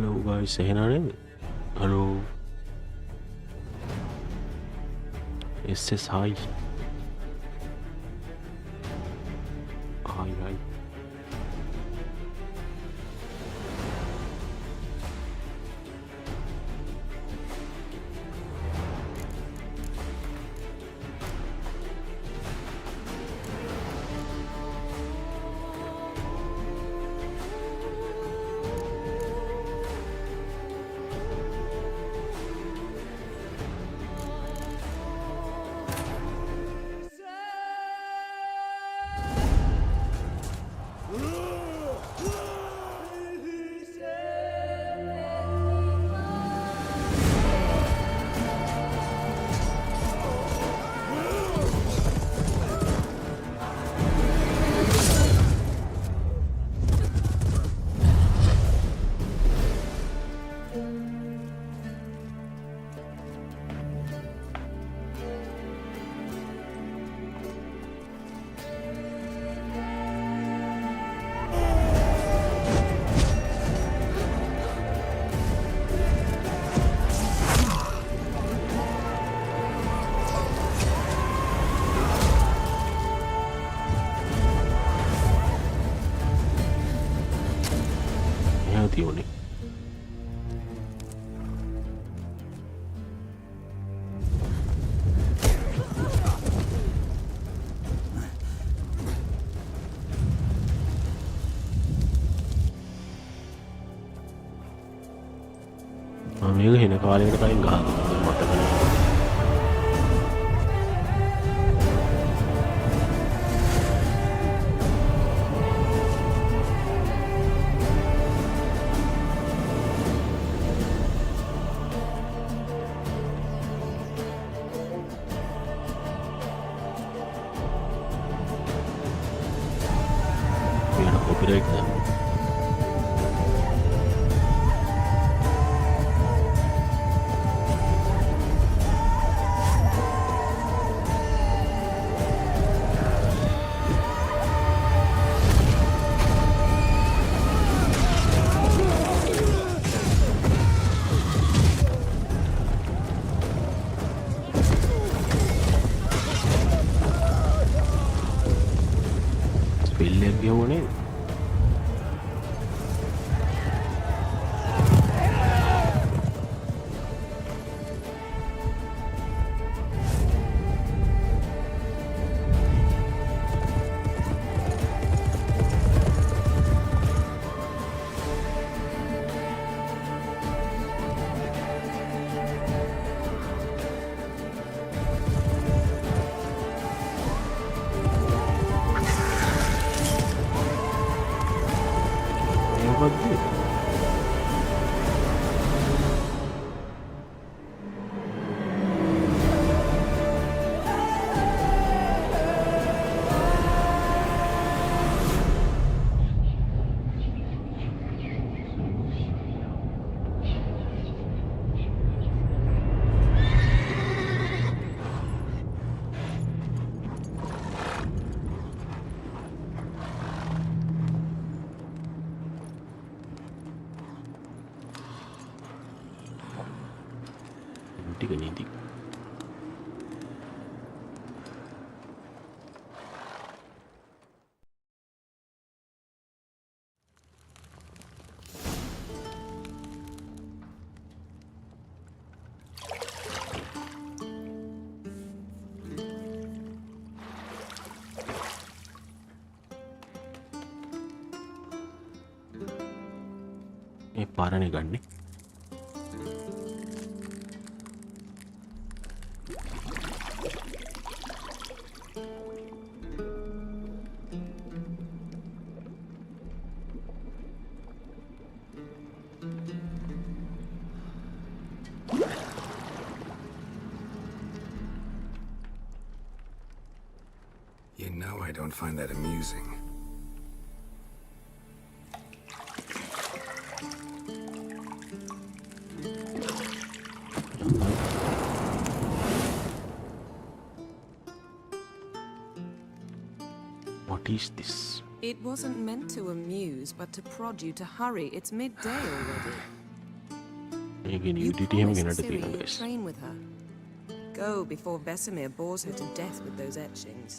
Hello guys, එහෙනා නේද? Hello. SS hi. Hi. තියෙන්නේ මේක හෙන කාලයකට කලින් ගහනවා මතක නැහැ copyright them. Spill everyone. ටික නීති මේ පාරනේ ගන්නේ You know I don't find that amusing. What is this? It wasn't meant to amuse, but to prod you to hurry. It's midday already. මේකේ You nudity එහෙම promised ගෙනට Ciri තියෙනවා you'd guys. train with her. Go before Vesemir bores her to death with those etchings.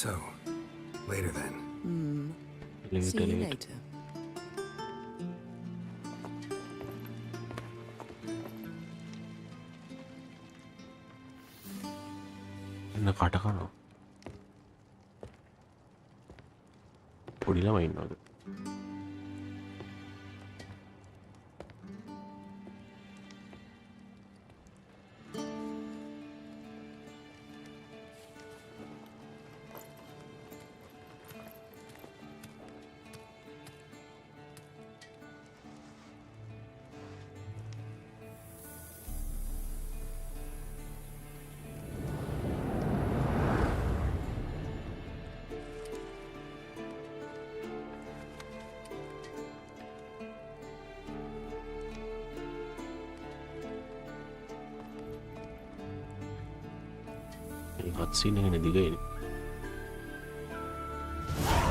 So, later then. See you Later. later. එන්න කට කනවා. පොඩි ළමයි ඉන්නවද? මේ කට් සීන් එක නේ දිගයිනේ.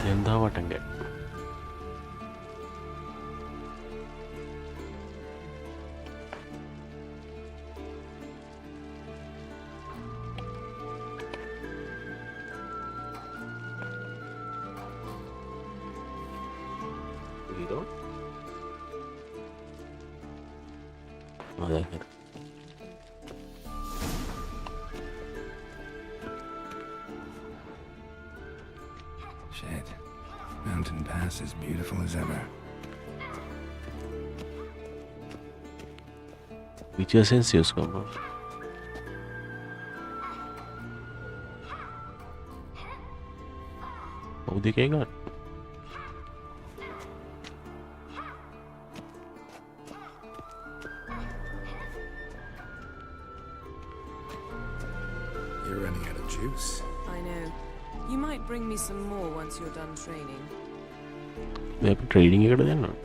දැන් දා වටන් ගෑ. Gitu. Ada kan. Shit. Mountain Pass is beautiful as ever. Feature sense use කරනවා. කවුද එකේ ගන්න? You're running out of juice. I know. You might bring me some more once you're done training. මේ අපි ට්‍රේඩින් එකට දෙන්න ඕන.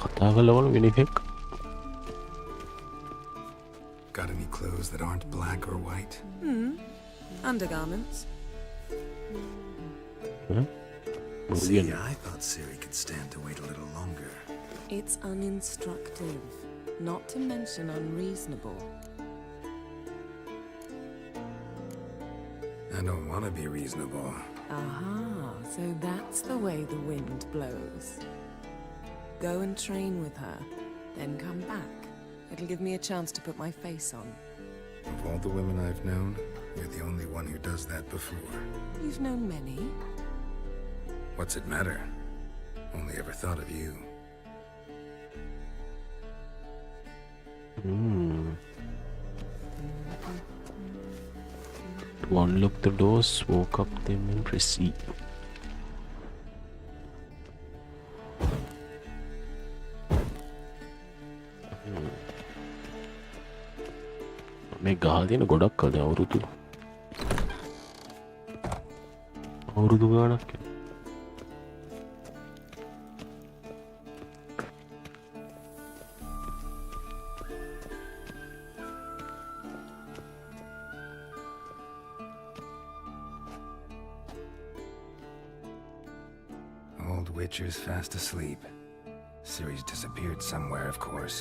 කතා කරලා බලමු වෙන එකක්. Got any clothes that aren't black or white? Undergarments. See, I thought Ciri could stand to wait a little longer. It's uninstructive, not to mention unreasonable. I don't want to be reasonable. Aha, so that's the way the wind blows. Go and train with her, then come back. It'll give me a chance to put my face on. Of all the women I've known, you're the only one who does that before. You've known many. What's it matter? Only ever thought of you. To unlock the doors, walk up them and proceed. මේ ගහලා තියෙන ගොඩක් අද අවුරුදු ගානක් යනවා. Old Witcher's fast asleep. Ciri's disappeared somewhere, of course.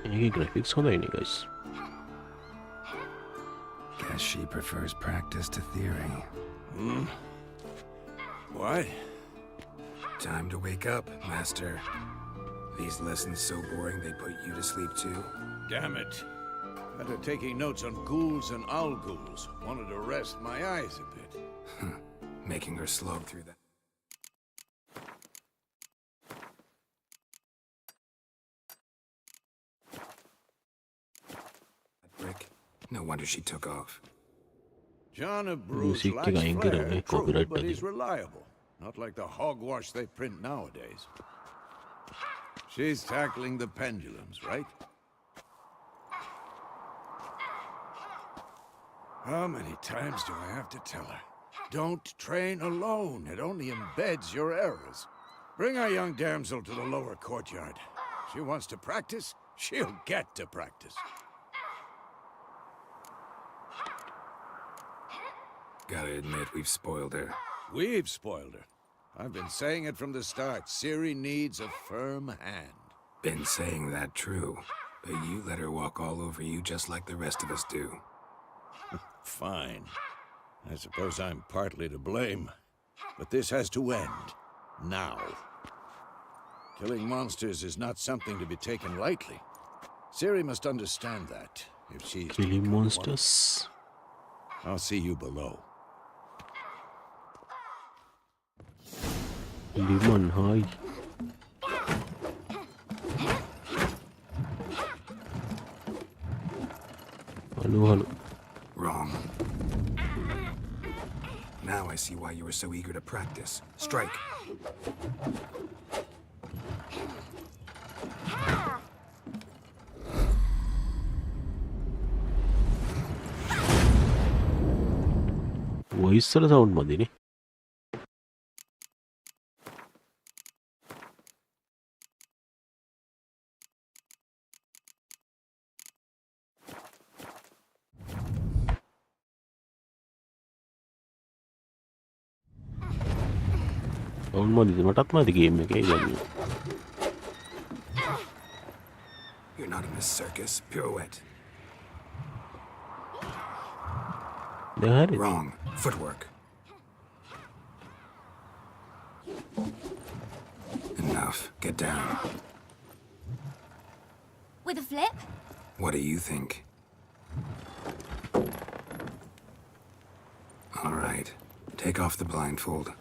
ඒකේ graphics හොඳයිනේ guys. Guess she prefers practice to theory. What? Time to wake up, Master. These lessons so boring they put you to sleep too? Damn it. After taking notes on ghouls and owl ghouls, wanted to rest my eyes a bit. Making her slog through that. Brick. No wonder she took off. John of Bruce Music lacks ka flair, yung true, copyright but na he's din. reliable. Not like the hogwash they print nowadays. She's tackling the pendulums, right? How many times do I have to tell her? Don't train alone. It only embeds your errors. Bring our young damsel to the lower courtyard. She wants to practice, she'll get to practice. Gotta admit, we've spoiled her. We've spoiled her. I've been saying it from the start. Ciri needs a firm hand. Been saying that true, but you let her walk all over you just like the rest of us do. Fine. I suppose I'm partly to blame. But this has to end. Now. Killing monsters is not something to be taken lightly. Ciri must understand that, if she's to Killing become one. monsters. I'll see you below. Lemon, hi. Hello. Wrong. Now I see why you were so eager to practice. Strike. වොයිස්සල sound මදිනේ. Sound මදිද මටත් මදි game එකේ ගන්නේ. You're not in a circus. Pirouette. දැන් හරි. Wrong. Footwork. Enough. Get down. With a flip? What do you think? All right. Take off the blindfold.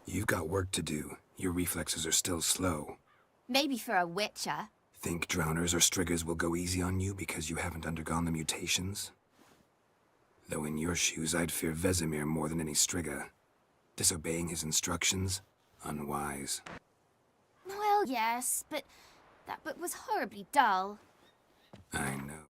You've got work to do. Your reflexes are still slow. Maybe for a witcher. Think drowners or striggers will go easy on you because you haven't undergone the mutations? Though in your shoes, I'd fear Vesemir more than any strigger. Disobeying his instructions? Unwise. Well, yes, but that book was horribly dull. I know.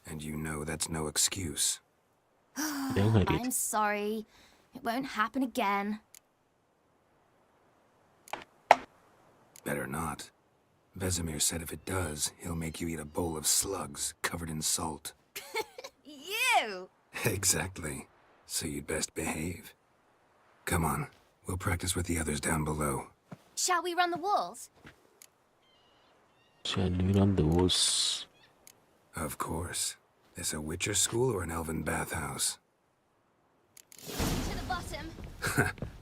And you know that's no excuse. දැන් හරි. I'm sorry. It won't happen again. Better not. Vesemir said if it does, he'll make you eat a bowl of slugs covered in salt. You! Exactly. So you'd best behave. Come on. We'll practice with the others down below. Shall we run the walls? Shall we run the walls? Of course. This a Witcher school or an elven bathhouse? To the bottom.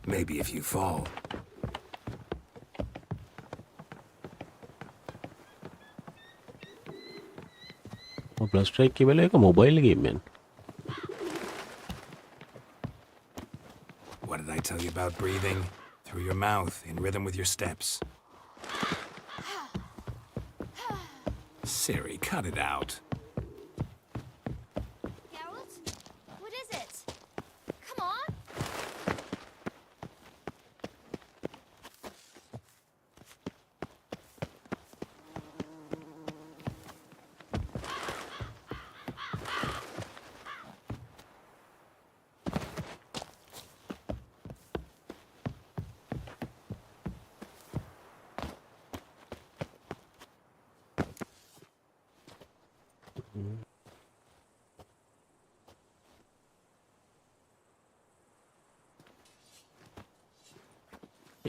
Maybe if you fall. Plus strike කියවල එක mobile game එකක්. What did I tell you about breathing? Through your mouth, in rhythm with your steps. Ciri, cut it out. Geralt? What is it? Come on.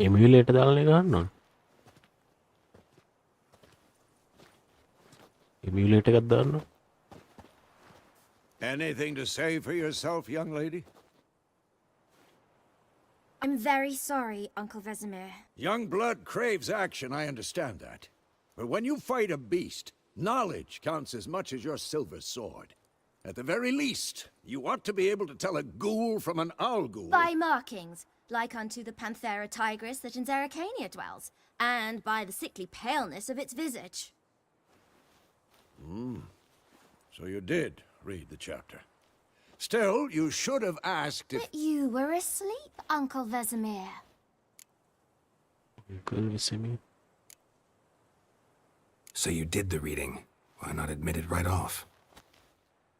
එමියුලේටර් දාලා ගන්න ඕන. එමියුලේටර් එකක් දාන්න. Anything to say for yourself, young lady? I'm very sorry, Uncle Vesemir. Young blood craves action, I understand that. But when you fight a beast, Knowledge counts as much as your silver sword. At the very least, you ought to be able to tell a ghoul from an owl ghoul. By markings, like unto the Panthera tigris that in Zerrikania dwells, and by the sickly paleness of its visage. So you did read the chapter. Still, you should have asked if... But you were asleep, Uncle Vesemir. So you did the reading. Why not admit it right off?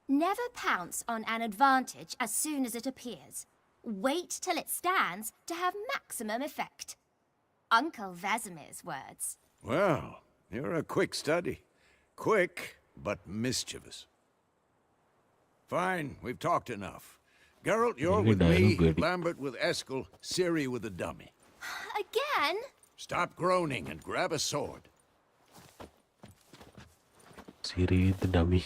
Never pounce on an advantage as soon as it appears. Wait till it stands to have maximum effect. Uncle Vesemir's words. Well, you're a quick study. Quick, but mischievous. Fine, we've talked enough. Geralt, you're with me, Lambert with Eskel, Ciri with the dummy. Again? Stop groaning and grab a sword. Ciri the dummy.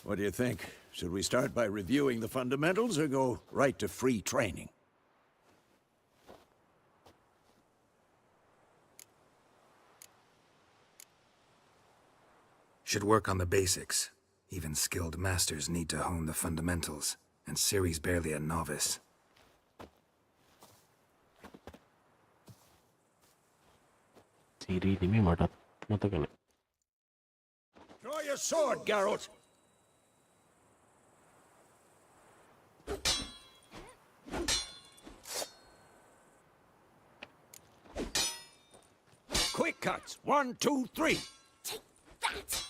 What do you think? Should we start by reviewing the fundamentals or go right to free training? Should work on the basics. Even skilled masters need to hone the fundamentals, and Ciri's barely a novice. Ciri ni mata kena. Draw your sword, Geralt! Quick cuts! 1, 2, 3! Take that!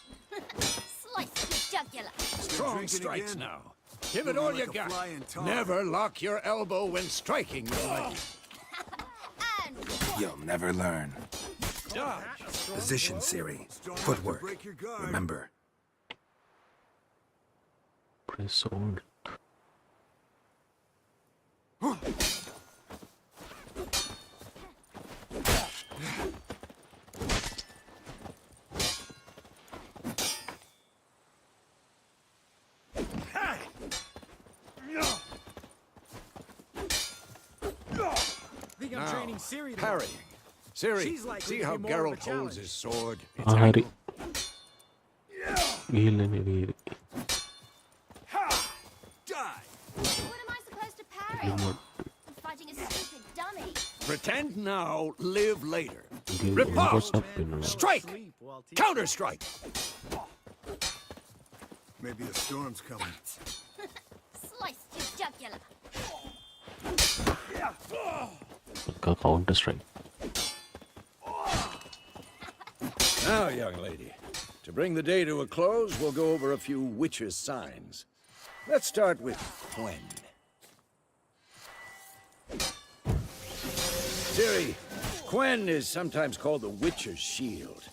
Slice the jugular. Strong strikes now. Give it all you got. Never lock your elbow when striking, young lady. And You'll never learn. Dodge! Position, Ciri. Footwork. Remember. Press hold. Think I'm training Ciri Parrying. Ciri, She's likely see to how be more of a Geralt holds challenge. his sword? It's Hari. angled. Gila ni diri. what am I supposed to parry? I'm fighting a stupid dummy. Pretend now, live later. Gila Riposte! up in Strike! Sleep while teaching. Counter-strike! Maybe a storm's coming. Slice your jugular. counter strike. Now, young lady, to bring the day to a close, we'll go over a few witches' signs. Let's start with Quen. Ciri, Quen is sometimes called the witcher's shield.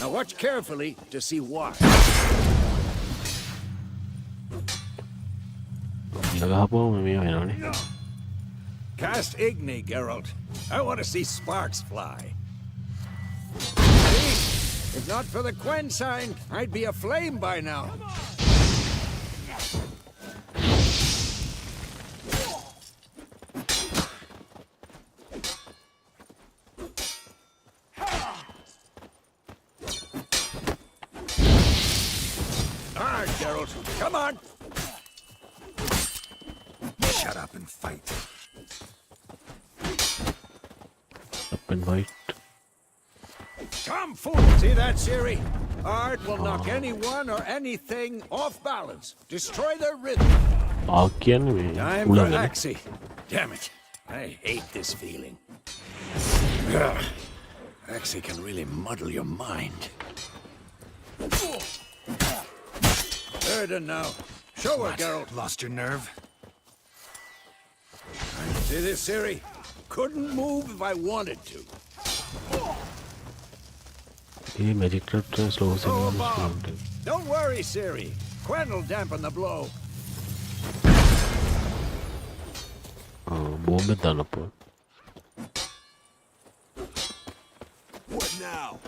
Now watch carefully to see why. Nagahapon may ano ni. Cast Igni, Geralt. I want to see sparks fly. See? If not for the Quen sign, I'd be aflame by now. Hard, Geralt. Come on. Shut up and fight. Up and white. Tomfool! See that, Ciri? Art will knock anyone or anything off balance. Destroy their rhythm. Apahukiyanna may Time for ulang ni. Axie. Damn it. I hate this feeling. Ugh. Axie can really muddle your mind. Erden now. Show her, Geralt. Lost your nerve? See this, Ciri? Couldn't move if I wanted to. Ini magic trap slow Oh, sini Bob. Don't worry, Ciri. Quen will dampen the blow. bomb dan apa? What now?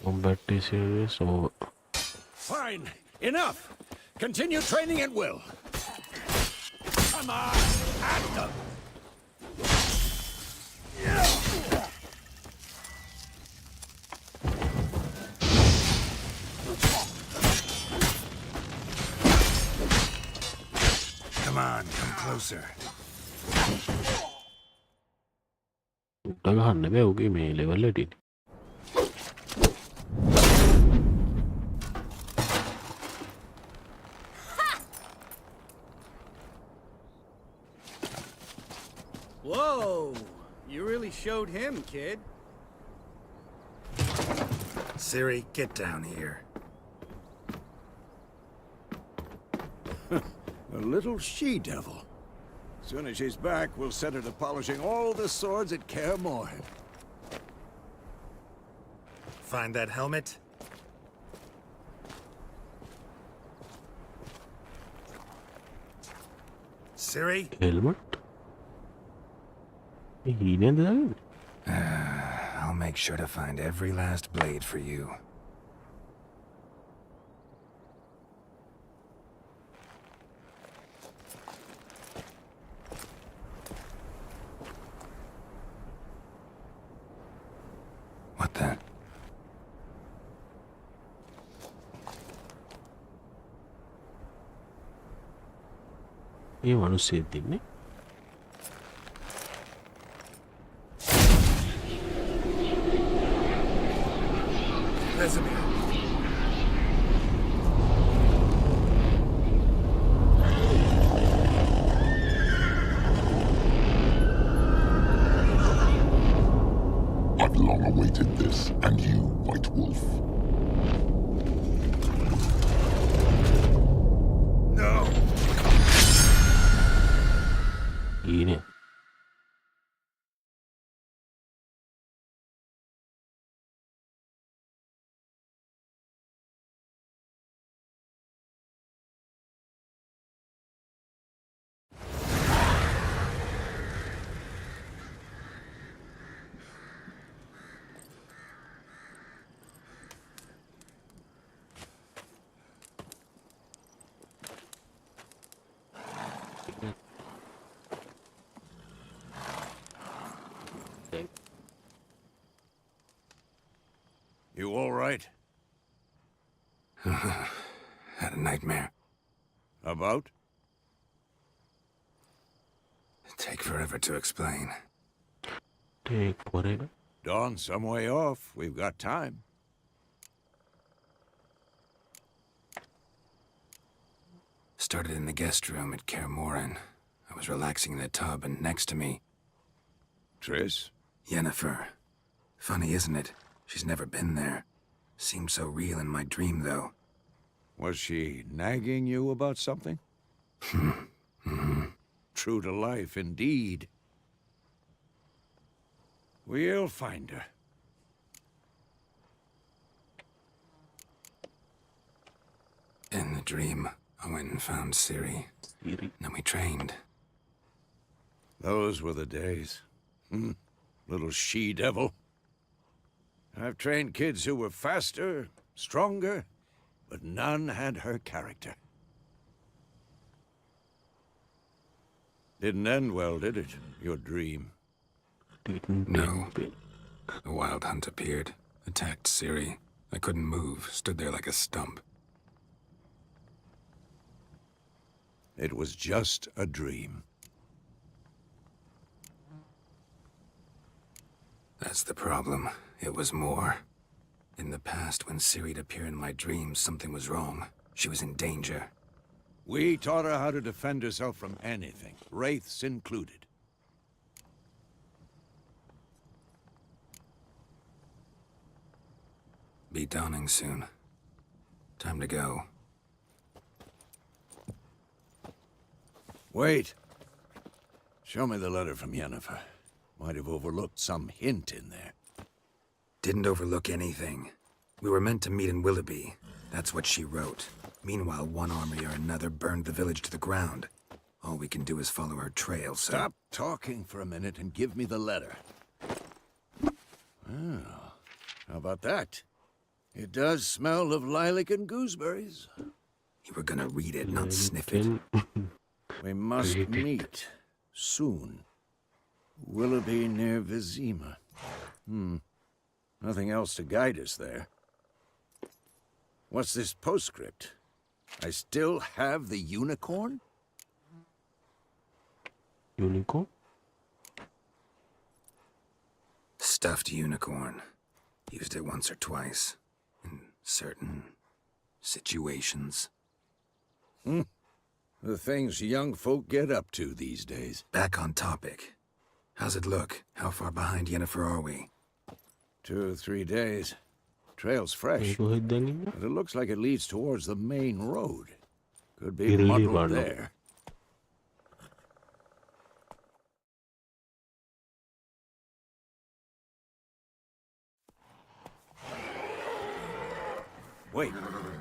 Combat is over. Fine. Enough. Continue training at will. Come on, at them! Come on, come closer. ගහන්න බෑ උගේ මේ level එකේ. Whoa! You really showed him, kid. Siri, get down here. A little she-devil. Soon as she's back, we'll set her to polishing all the swords at Kaer Morhen. Find that helmet? Siri? Helmet හීනේද දාන්නේ? I'll make sure to find every last blade for you. What the? මේ මිනිස්සෙක් දෙන්නේ. Vesemir. I've long awaited this, and you, White Wolf. No! හීනේ. You all right? Had a nightmare. About? Take forever to explain. Take forever. Dawn's some way off. We've got time. Started in the guest room at Kaer Morhen. I was relaxing in the tub, and next to me, Triss? Yennefer. Funny, isn't it? She's never been there. Seemed so real in my dream, though. Was she nagging you about something? True to life, indeed. We'll find her. In the dream, I went and found Ciri. Then we trained. Those were the days. Little she-devil. I've trained kids who were faster, stronger, but none had her character. Didn't end well, did it? Your dream? No. A wild hunt appeared, attacked Ciri. I couldn't move, stood there like a stump. It was just a dream. That's the problem. It was more. In the past, when Ciri'd appear in my dreams, something was wrong. She was in danger. We taught her how to defend herself from anything, wraiths included. Be dawning soon. Time to go. Wait. Show me the letter from Yennefer. Might have overlooked some hint in there. Didn't overlook anything. We were meant to meet in Willoughby. That's what she wrote. Meanwhile, one army or another burned the village to the ground. All we can do is follow her trail, so... Stop talking for a minute and give me the letter. Oh, how about that? It does smell of lilac and gooseberries. You were gonna read it, not sniff it. We must meet soon. Willoughby near Vizima. Nothing else to guide us there. What's this postscript? I still have the unicorn? Unicorn? Stuffed unicorn. Used it once or twice. In certain situations. The things young folk get up to these days. Back on topic. How's it look? How far behind Yennefer are we? 2 or 3 days. Trail's fresh, Go ahead then. but it looks like it leads towards the main road. Could be Really muddled bad. there. Wait,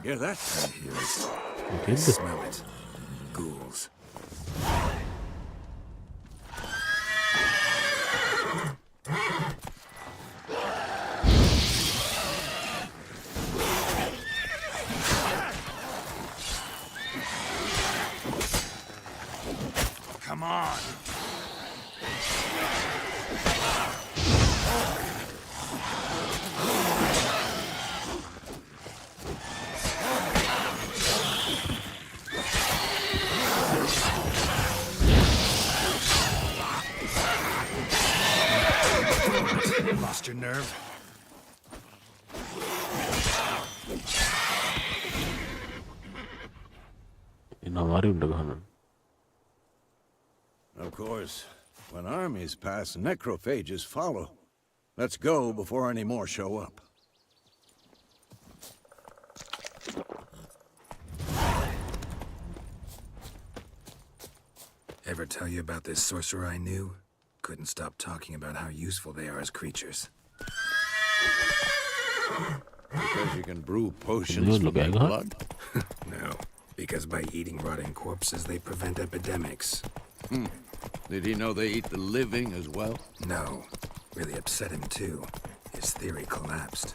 hear that? I hear it. Okay. Smell it. Ghouls. Come on! Lost your nerve? Of course, when armies pass, necrophages follow. Let's go before any more show up. Ever tell you about this sorcerer I knew? Couldn't stop talking about how useful they are as creatures. Because you can brew potions from their blood? No, because by eating rotting corpses, they prevent epidemics. Did he know they eat the living as well? No, really upset him too. His theory collapsed.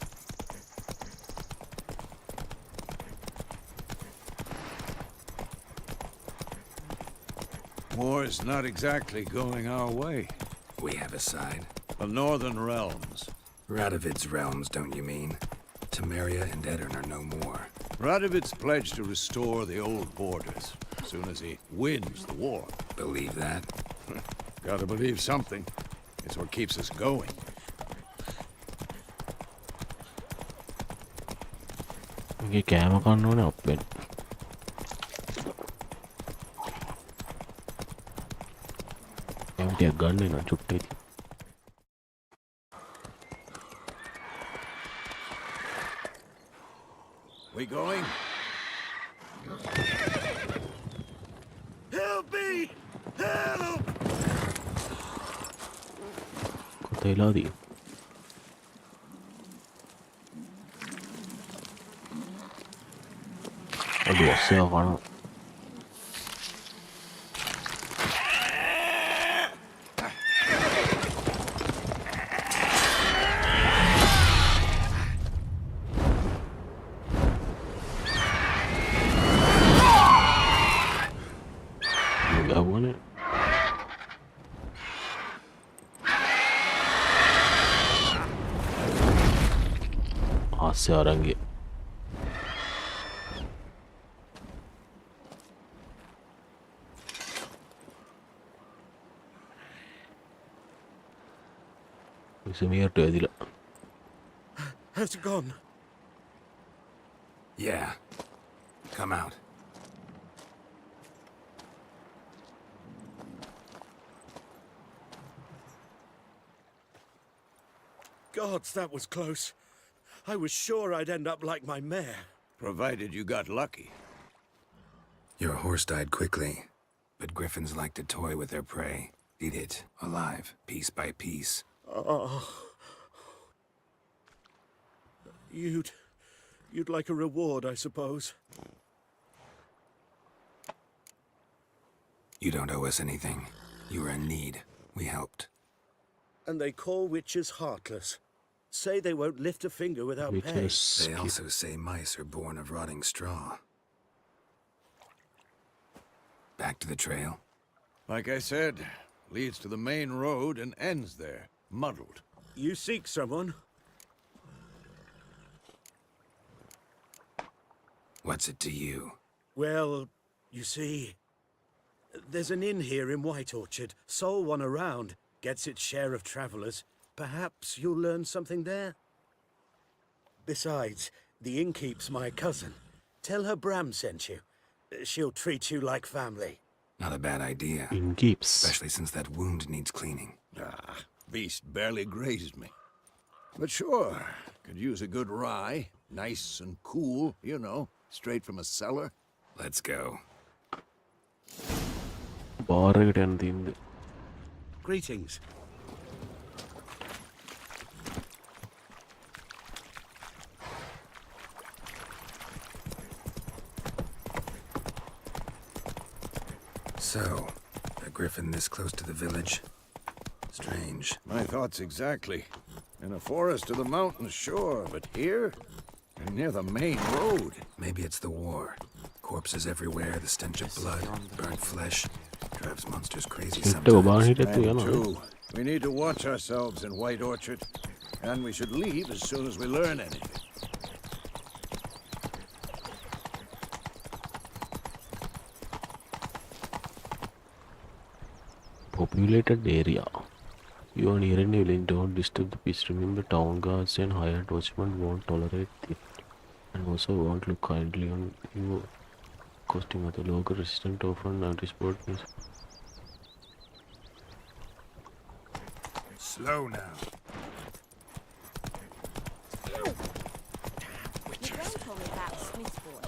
War's not exactly going our way. We have a side. The Northern Realms. Radovid's realms, don't you mean? Temeria and Edirn are no more. Radovid's pledged to restore the old borders as soon as he wins the war. Believe that? Gotta believe something. It's what keeps us going. Okay, කෑම කන්න ඕනේ අප්පෙන්. කෑම ටිකක් ගන්න එනවා චුට්ටේ. We going? Help me! Help! කොතේ වෙලාදී? අද ඔස්සේ කනවා. අරන්ගේ විසමියට ඇදිලා. Has it gone? Yeah. Come out. Gods, that was close. I was sure I'd end up like my mare. Provided you got lucky. Your horse died quickly, but griffins like to toy with their prey. Eat it, alive, piece by piece. Oh. You'd like a reward, I suppose. You don't owe us anything. You were in need. We helped. And they call witches heartless. Say they won't lift a finger without pay. They also say mice are born of rotting straw. Back to the trail? Like I said, leads to the main road and ends there, muddled. You seek someone? What's it to you? Well, you see, there's an inn here in White Orchard. Sole one around. Gets its share of travelers. Perhaps you'll learn something there? Besides, the innkeep's my cousin. Tell her Bram sent you. She'll treat you like family. Not a bad idea. In keeps. Especially since that wound needs cleaning. Ah, beast barely grazed me. But sure, could use a good rye. Nice and cool, you know, straight from a cellar. Let's go. Greetings. So, a griffin this close to the village? Strange. My thoughts exactly. In a forest or the mountains, sure, but here? And near the main road. Maybe it's the war. Corpses everywhere, the stench of blood, burnt flesh. Drives monsters crazy sometimes. And too, we need to watch ourselves in White Orchard. And we should leave as soon as we learn anything. Populated area. You are near a village, don't disturb the peace. Remember, town guards and hired watchmen won't tolerate it. And also won't look kindly on you. Costume of the local resident often and sport means. Slow now. My grand told me about Smith's boy.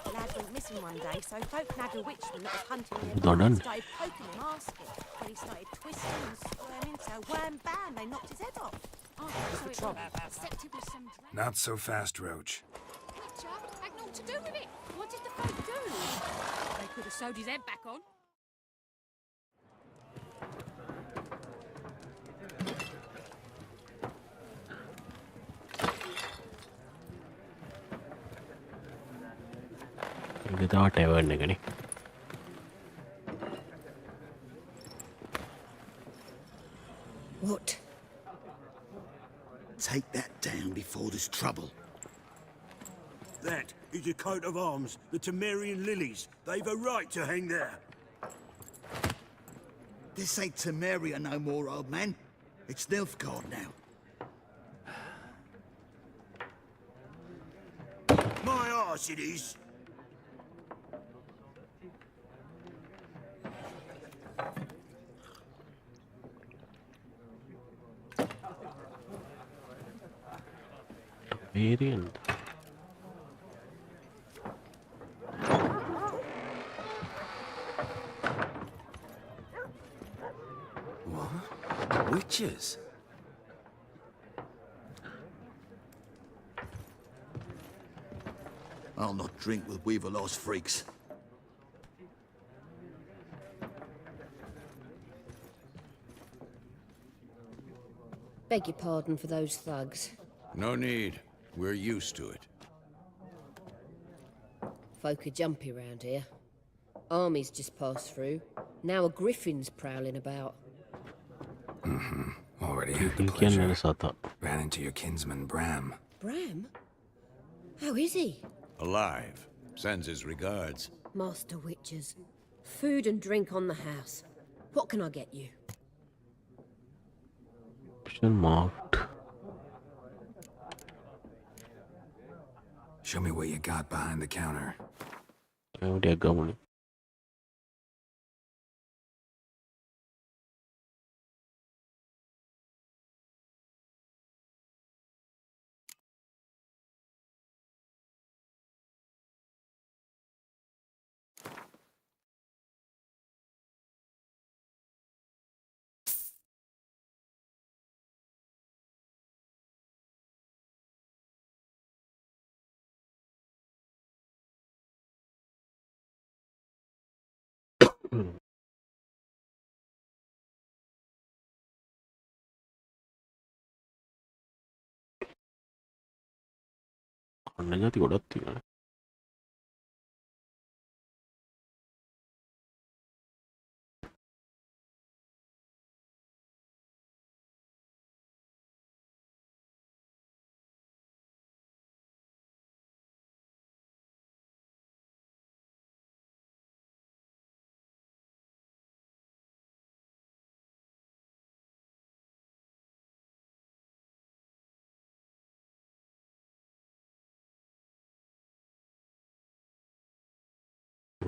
The lad went missing one day, so folk nagged a witchman that was hunting their boy started poking him, asking. When he started twisting and squirming, so wham bam, they knocked his head off. Oh, so it except it was some Not so fast, Roach. Lexar had naught to do with it. What did the folk do? They could have sewed his head back on. What? Take that down before there's trouble. That is a coat of arms, the Temerian lilies. They've a right to hang there. This ain't Temeria no more, old man. It's Nilfgaard now. My arse it is. Variant. What? Witches? I'll not drink with Weaverlost freaks. Beg your pardon for those thugs. No need. We're used to it. Folk are jumpy round here. Armies just passed through. Now a griffin's prowling about. Already had the pleasure. Ran into your kinsman, Bram. Bram? How is he? Alive. Sends his regards. Master Witches. Food and drink on the house. What can I get you? Option marked. Show me what you got behind the counter. Oh, dear governor. Annanyati godatti.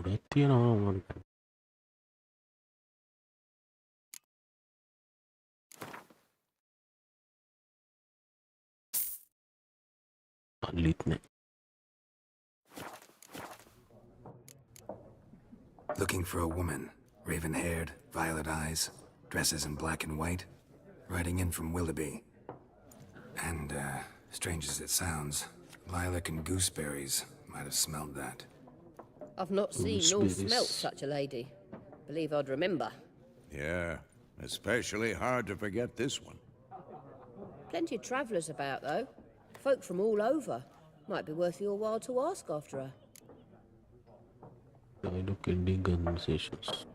LITE. Looking for a woman. Raven-haired, violet eyes, dresses in black and white. Writing in from Willoughby. And, strange as it sounds, lilac and gooseberries might have smelled that. I've not seen nor smelt such a lady. Believe I'd remember. Yeah, especially hard to forget this one. Plenty of travellers about, though. Folk from all over. Might be worth your while to ask after her. Kind of ending conversations.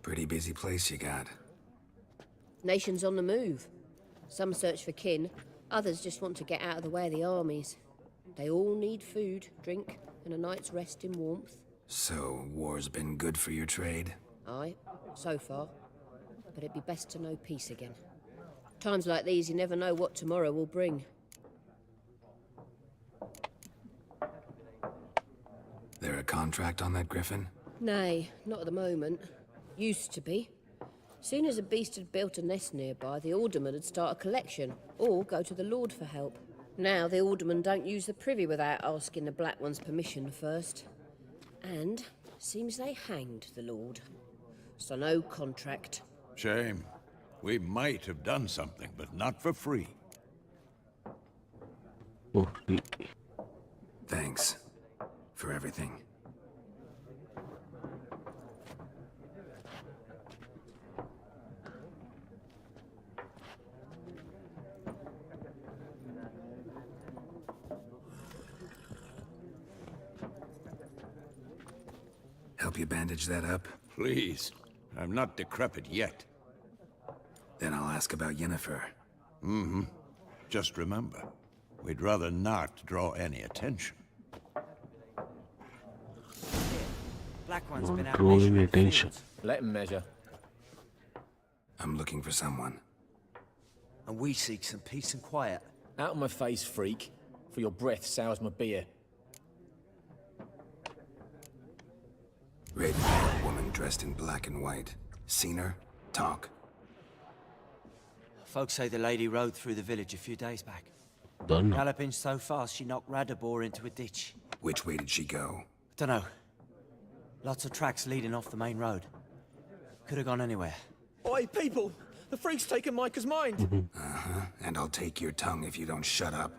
Pretty busy place you got. Nations on the move. Some search for kin, others just want to get out of the way of the armies. They all need food, drink, and a night's rest in warmth. So, war's been good for your trade? Aye, so far. But it'd be best to know peace again. Times like these, you never know what tomorrow will bring. There a contract on that griffin? Nay, not at the moment. Used to be. Soon as a beast had built a nest nearby, the alderman would start a collection, or go to the Lord for help. Now the aldermen don't use the privy without asking the Black One's permission first. And seems they hanged the Lord. So no contract. Shame. We might have done something, but not for free. Oh, really? Thanks. For everything. Help you bandage that up? Please. I'm not decrepit yet. Then I'll ask about Yennefer. Mm-hmm. Just remember, we'd rather not draw any attention. Black One's been Not out drawing measuring attention. fields, Let him measure. I'm looking for someone. and we seek some peace and quiet. Out of my face, freak. For your breath sours my beer. Raven-haired woman dressed in black and white. Seen her? Talk. Folks say the lady rode through the village a few days back. Done. Galloping so fast she knocked Radabor into a ditch. Which way did she go? Dunno. Lots of tracks leading off the main road. Could have gone anywhere. Oi, people! The freak's taken Micah's mind! Uh-huh. And I'll take your tongue if you don't shut up.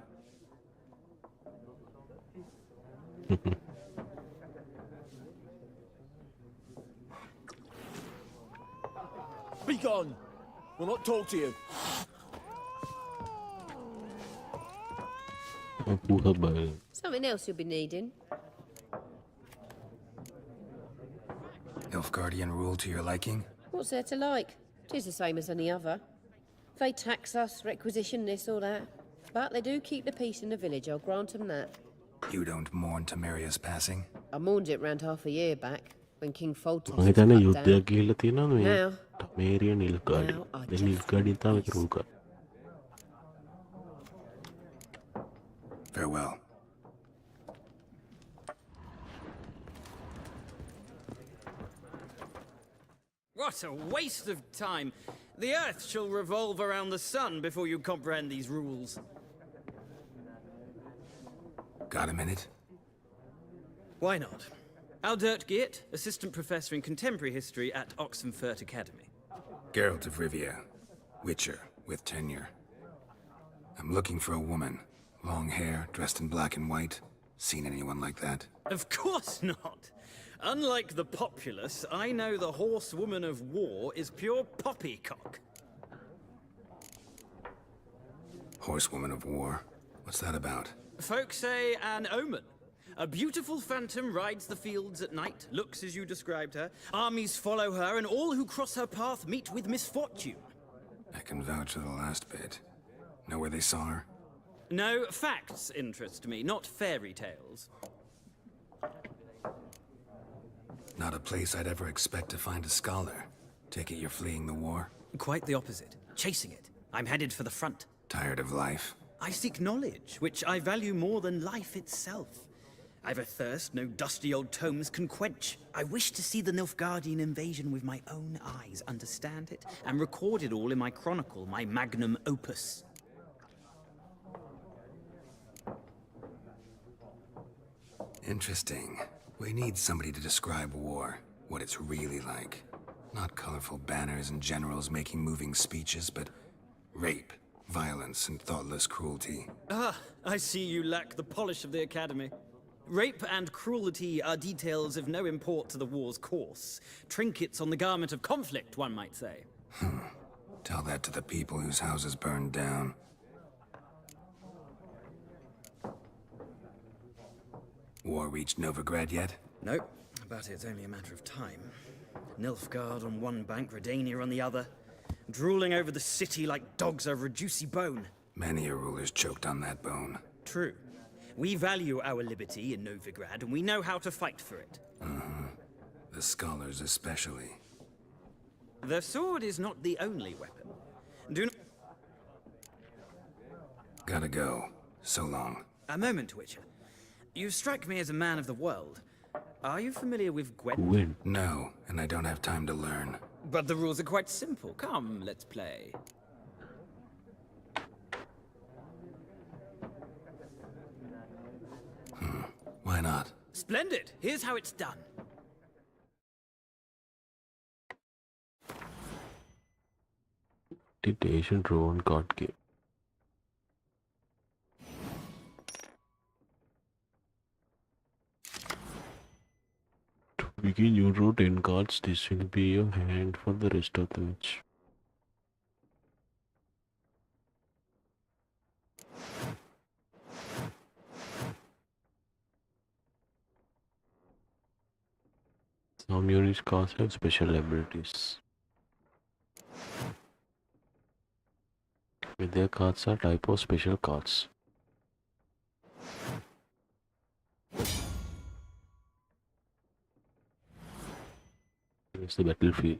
Be gone! We'll not talk to you. Something else you'll be needing. Nilfgaardian rule to your liking? What's there to like? 'Tis the same as any other. They tax us, requisition this or that. But they do keep the peace in the village, I'll grant them that. You don't mourn Temeria's passing? I mourned it round half a year back, when King Foltest was അങ്ങനെ cut യുദ്ധ down. ഗീല തിന്നാണ് Now, ടമേരിയൻ നിൽക്കാടി now I നിൽക്കാടി just താ want വെച്ചിട്ട് Farewell. What a waste of time! The Earth shall revolve around the sun before you comprehend these rules. Got a minute? Why not? Aldert Geert, Assistant Professor in Contemporary History at Oxenfurt Academy. Geralt of Rivia. Witcher, with tenure. I'm looking for a woman. Long hair, dressed in black and white. Seen anyone like that? Of course not! Unlike the populace, I know the horsewoman of war is pure poppycock. Horsewoman of war? What's that about? Folk say an omen. A beautiful phantom rides the fields at night, looks as you described her. Armies follow her, and all who cross her path meet with misfortune. I can vouch for the last bit. Know where they saw her? No, facts interest me, not fairy tales. Not a place I'd ever expect to find a scholar. Take it you're fleeing the war? Quite the opposite. Chasing it. I'm headed for the front. Tired of life? I seek knowledge, which I value more than life itself. I've a thirst no dusty old tomes can quench. I wish to see the Nilfgaardian invasion with my own eyes, understand it, and record it all in my chronicle, my magnum opus. Interesting. We need somebody to describe war, what it's really like. Not colorful banners and generals making moving speeches, but rape, violence, and thoughtless cruelty. Ah, I see you lack the polish of the Academy. Rape and cruelty are details of no import to the war's course. Trinkets on the garment of conflict, one might say. Tell that to the people whose houses burned down. War reached Novigrad yet? Nope, but it's only a matter of time. Nilfgaard on one bank, Redania on the other. Drooling over the city like dogs over a juicy bone. Many a ruler's choked on that bone. True. We value our liberty in Novigrad, and we know how to fight for it. The scholars especially. The sword is not the only weapon. Do not... Gotta go. So long. A moment, Witcher. You strike me as a man of the world. Are you familiar with Gwen? No, and I don't have time to learn. But the rules are quite simple. Come, let's play. Why not? Splendid! Here's how it's done. The Asian drone card game. To begin, you draw 10 cards. This will be your hand for the rest of the match. Some unit cards have special abilities. With their cards are type of special cards. It's the battlefield.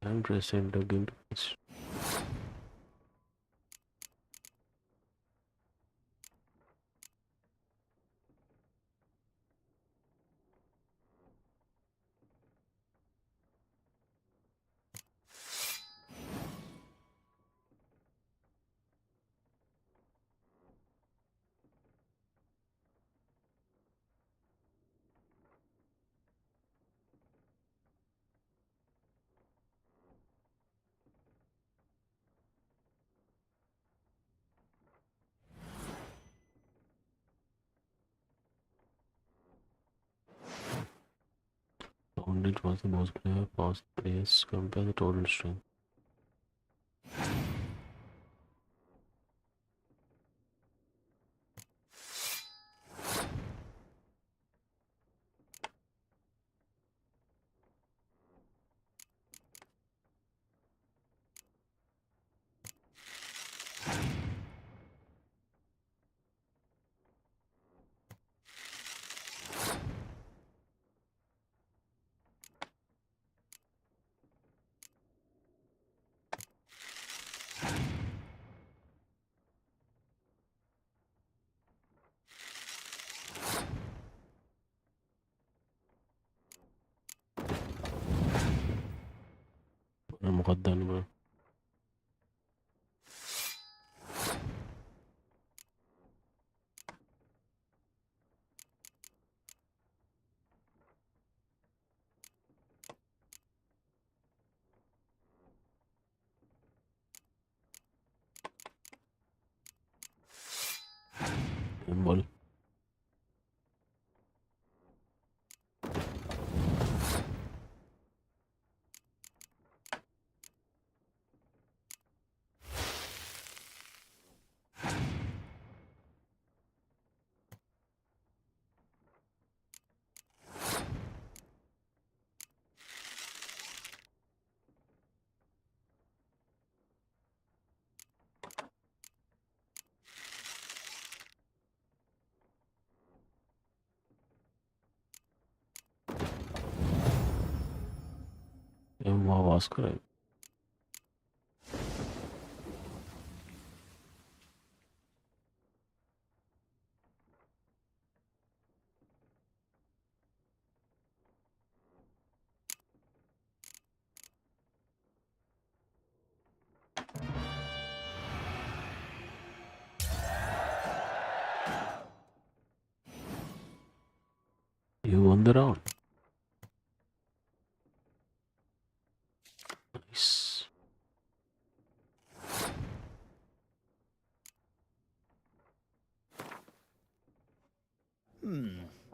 And press enter again to pitch. Poundage was the most player, past players compare the total strength. المقدم بول पास कराए. You won the round. Nice.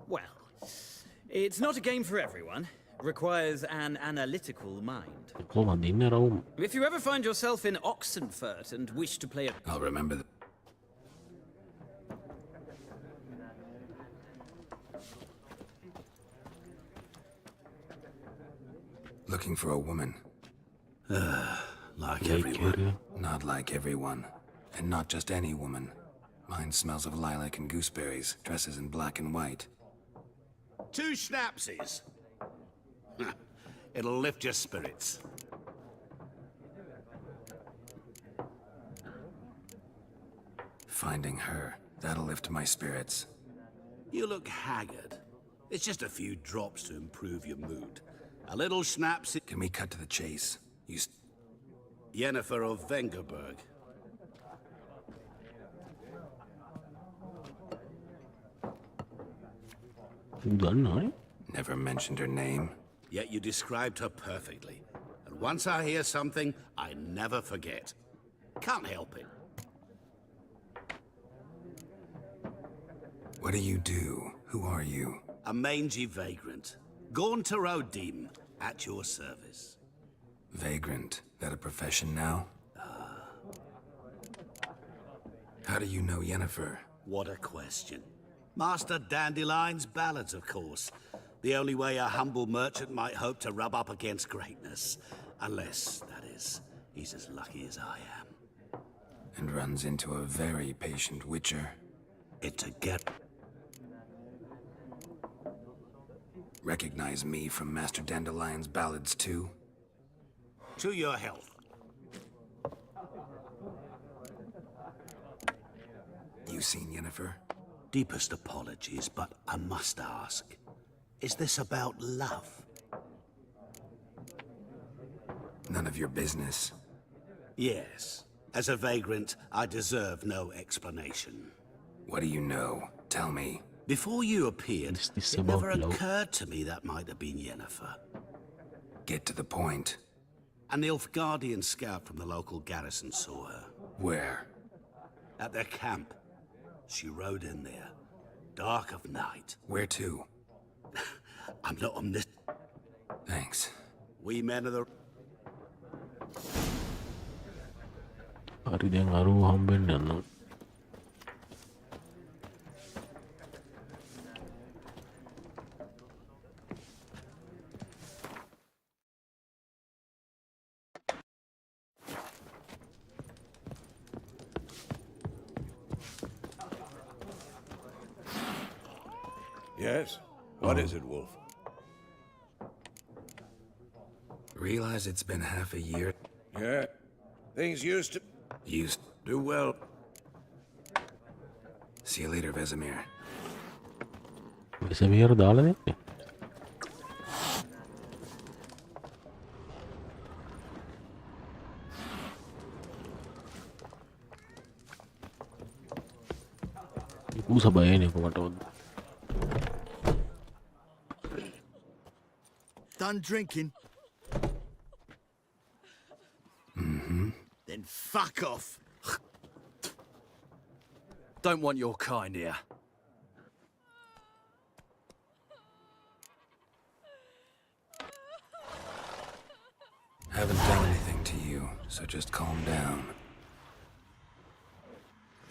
Well, it's not a game for everyone. Requires an analytical mind. If you ever find yourself in Oxenfurt and wish to play a... I'll remember that. Looking for a woman. Like everyone. Not like everyone. And not just any woman. Mine smells of lilac and gooseberries, dresses in black and white. 2 schnapsies. It'll lift your spirits. Finding her, that'll lift my spirits. You look haggard. It's just a few drops to improve your mood. A little schnapsy. Can we cut to the chase? Yennefer of Vengerberg. Never mentioned her name. Yet you described her perfectly. And once I hear something, I never forget. Can't help it. What do you do? Who are you? A mangy vagrant. Gaunt to Odim, at your service. Vagrant. That a profession now? How do you know Yennefer? What a question. Master Dandelion's ballads, of course. The only way a humble merchant might hope to rub up against greatness. Unless, that is, he's as lucky as I am. And runs into a very patient witcher. It's a get... Recognize me from Master Dandelion's ballads, too? To your health. You seen Yennefer? Deepest apologies, but I must ask. Is this about love? None of your business. Yes. As a vagrant, I deserve no explanation. What do you know? Tell me. Before you appeared, it never occurred to me that might have been Yennefer. Get to the point. An Nilfgaardian scout from the local garrison saw her. Where? At their camp. She rode in there. Dark of night. Where to? I'm not omniscient. Thanks. We men of the... හරි දැන් අරුව හම්බෙන්න යනවා. Yes? What is it, Wolf? Realize it's been half a year? Yeah. Things used to... Used to, well... See you later, Vesemir. Vesemir දාලා දෙන්නේ. Usa bene come Done drinking? Mm-hmm. Then fuck off. Don't want your kind here. Haven't done anything to you, so just calm down.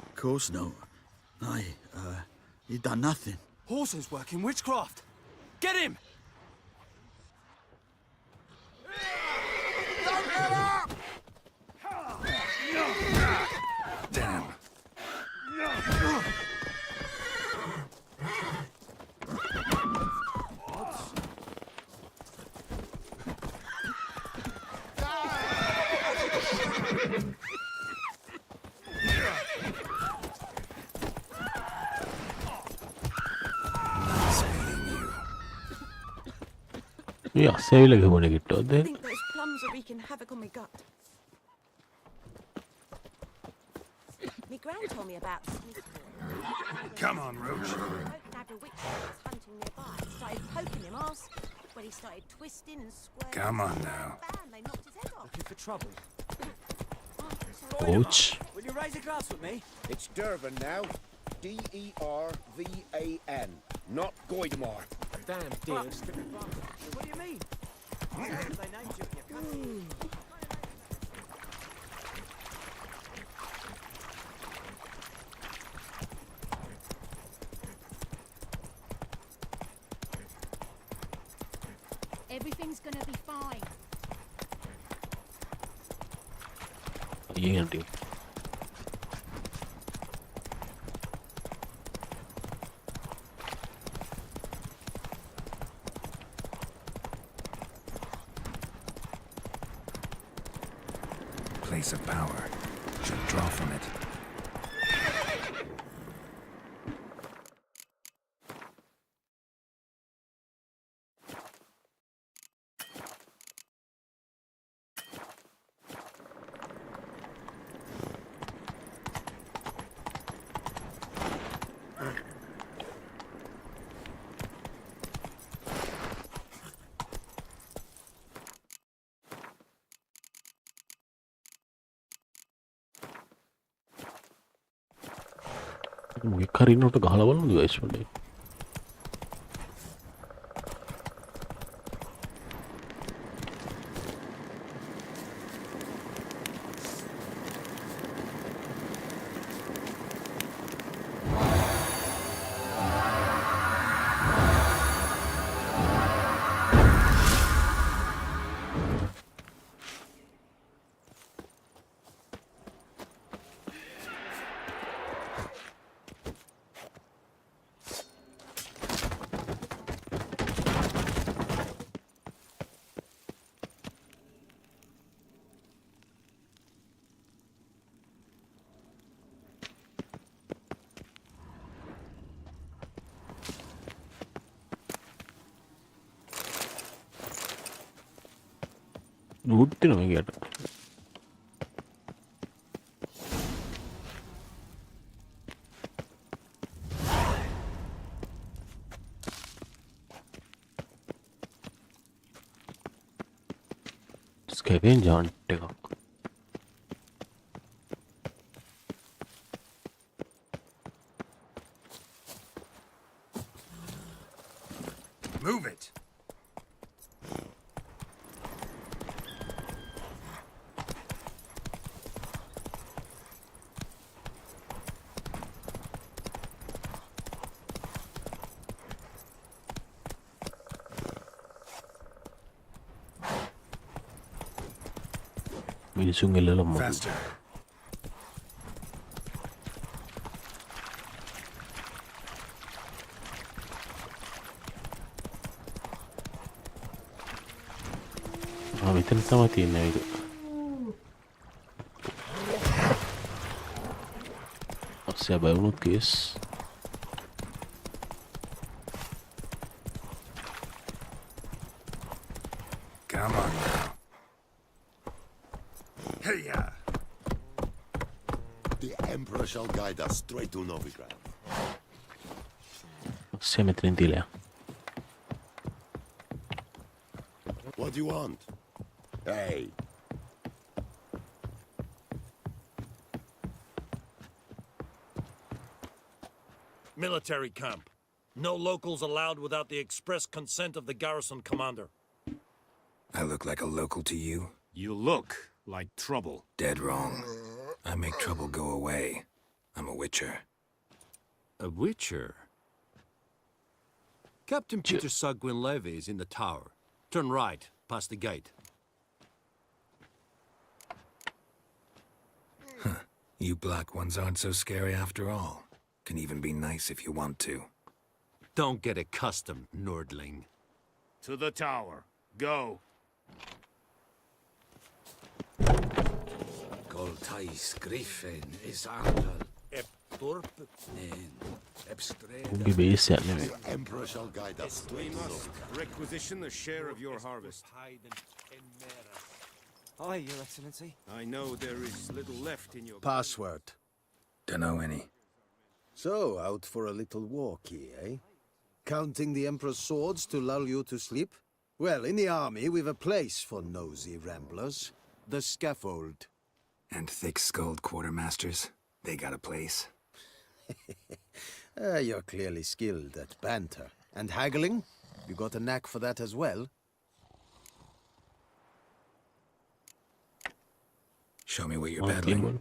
Of course not. You done nothing. Horses working witchcraft. Get him! Damn. Ja, se ei ole huonekin I tuote. think those plums are wreaking havoc on my gut. Me gran told me about the Smith boy. Come on, Roach. Naga witch was hunting nearby. Started poking him, asking. When he started twisting and squirming. Come on now. Bam, they knocked his head off. Looking for trouble? Coach. Will you raise a glass with me? It's Dervan now. D-E-R-V-A-N. Not Goidemar. Damn, dear. What do you mean? They named you in your country. Everything's gonna be fine. ఏంటి Place of power. Should draw from it. මොකක් හරි ඉන්නකොට ගහලා බලමුද guys වලේ loot දෙනවා මේකට ස්කැවෙන්ජර් Hunt එකක් Move it. මිනිසුන් එල්ලලා මොකද Faster. මෙතන තමයි තියෙන්නේ මේක අස්සේ බයුණුත් case Come on now. Hey-ya. The Emperor shall guide us straight to Novigrad. අස්සේ මෙතනින් තියලා What do you want? Hey. Military camp. No locals allowed without the express consent of the garrison commander. I look like a local to you? You look like trouble. Dead wrong. I make trouble go away. I'm a witcher. A witcher? Captain Peter Sagwin Levy is in the tower. Turn right, past the gate. Huh. You black ones aren't so scary after all. Can even be nice if you want to. Don't get accustomed, Nordling. To the tower. Go. Goltais Griffin is Angel. Ubi base anyway. The Emperor shall guide us. We must requisition a share of your harvest. Aye, Your Excellency. I know there is little left in your... Password. Dunno any. So, out for a little walkie, eh? Counting the Emperor's swords to lull you to sleep? Well, in the army, we've a place for nosy ramblers. The scaffold. And thick-skulled quartermasters. They got a place. You're clearly skilled at banter. And haggling? You got a knack for that as well? Show me what you're On battling. keyboard.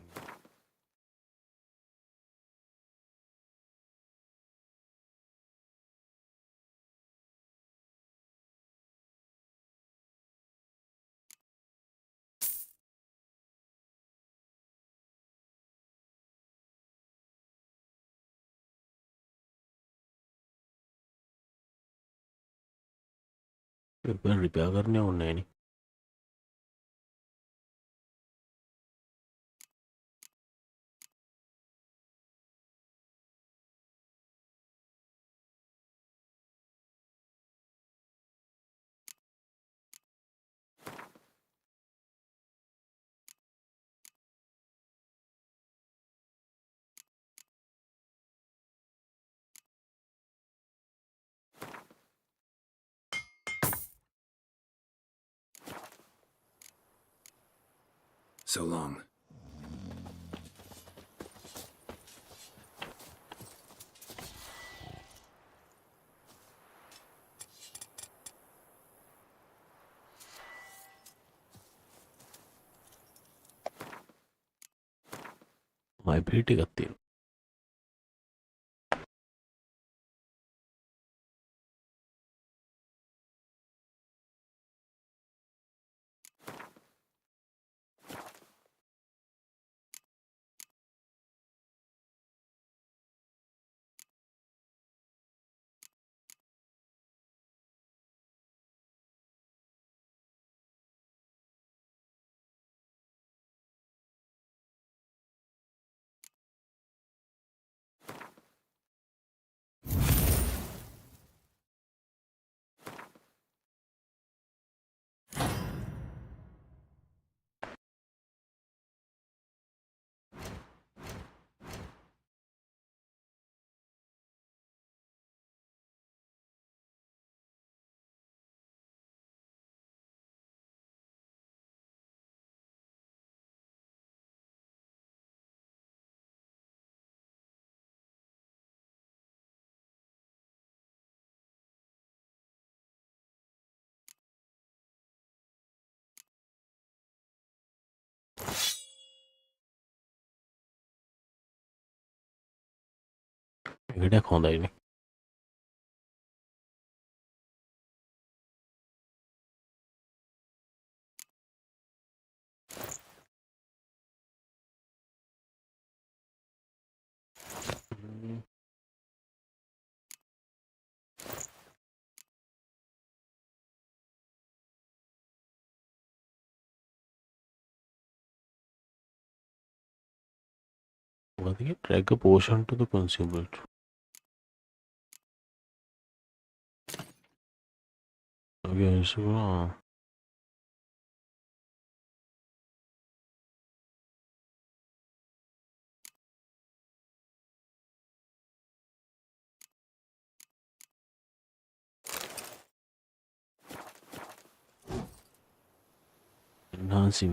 Repair करने होने नहीं So long. My beauty करती है घटिया खोंदा ही नहीं what is it? Drag a portion to the consumable. Okay, so enhancing